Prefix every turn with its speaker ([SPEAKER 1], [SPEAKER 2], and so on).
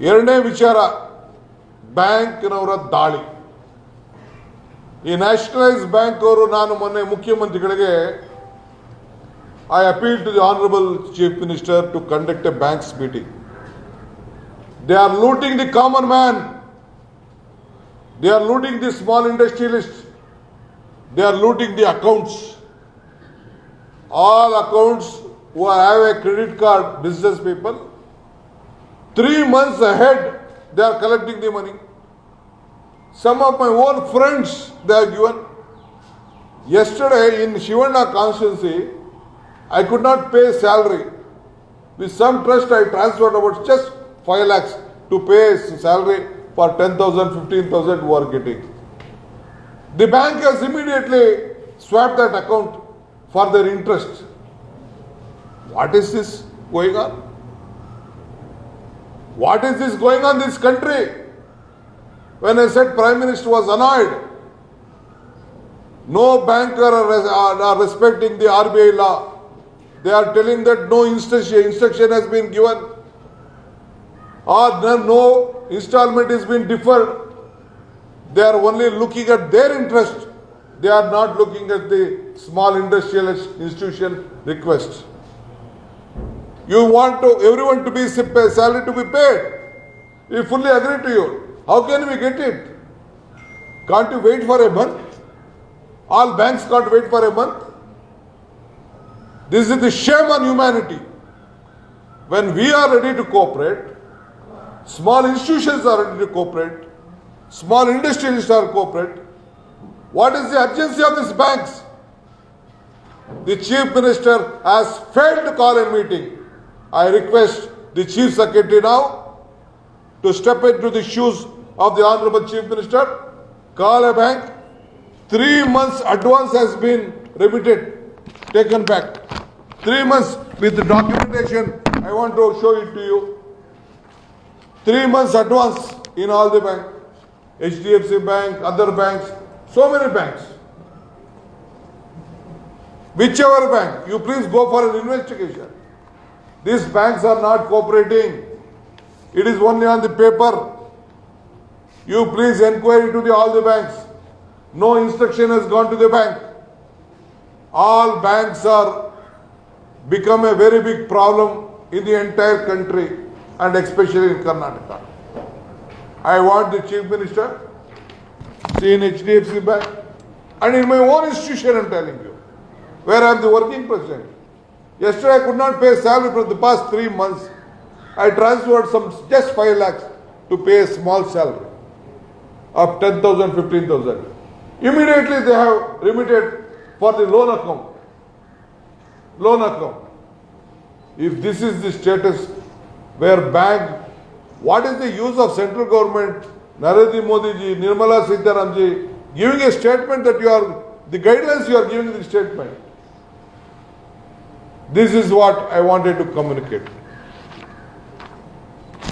[SPEAKER 1] ಎರಡನೇ ವಿಚಾರ ಬ್ಯಾಂಕ್ನವರ ದಾಳಿ. ಈ ನ್ಯಾಷನಲೈಸ್ ಬ್ಯಾಂಕ್ ಅವರು ನಾನು ಮೊನ್ನೆ ಮುಖ್ಯಮಂತ್ರಿಗಳಿಗೆ I appeal to the Honorable Chief Minister to conduct a banks meeting. They are looting the common man. They are looting the small industrialists. They are looting the accounts. All accounts who have a credit card, business people, 3 months ahead they are collecting the money. Some of my own friends they have given. Yesterday in Shivana constituency, I could not pay salary. With some trust, I transferred about just 5 lakhs to pay salary for 10,000, 15,000 who are getting. The bank has immediately swapped that account for their interest. What is this going on? What is this going on in this country? When I said Prime Minister was annoyed, no banker are respecting the RBI law. They are telling that no instruction has been given or no installment is being deferred. They are only looking at their interest. They are not looking at the small industrial institution request. You want everyone to be salary to be paid. We fully agree to you. How can we get it? Can't you wait for a month? All banks can't wait for a month. This is the shame on humanity. When we are ready to cooperate, small institutions are ready to cooperate, small industrialists are cooperate. What is the urgency of these banks? The Chief Minister has failed to call a meeting. I request the Chief Secretary now to step into the shoes of the Honorable Chief Minister, call a bank. 3 months advance has been remitted, taken back. 3 months with the documentation. I want to show it to you. 3 months advance in all the banks, HDFC Bank, other banks, so many banks. Whichever bank, you please go for an investigation. These banks are not cooperating. It is only on the paper. You please inquire to all the banks. No instruction has gone to the bank. All banks are become a very big problem in the entire country and especially in Karnataka. I want the Chief Minister, see in HDFC Bank and in my own institution, I am telling you, where I am the working president. Yesterday I could not pay salary for the past 3 months. I transferred just 5 lakhs to pay a small salary of 10,000, 15,000. Immediately they have remitted for the loan account. Loan account. If this is the status where bank, what is the use of central government, Narendra Modi ji, Nirmala Sitharaman ji, giving a statement that you are, the guidelines you are giving the statement. This is what I wanted to communicate.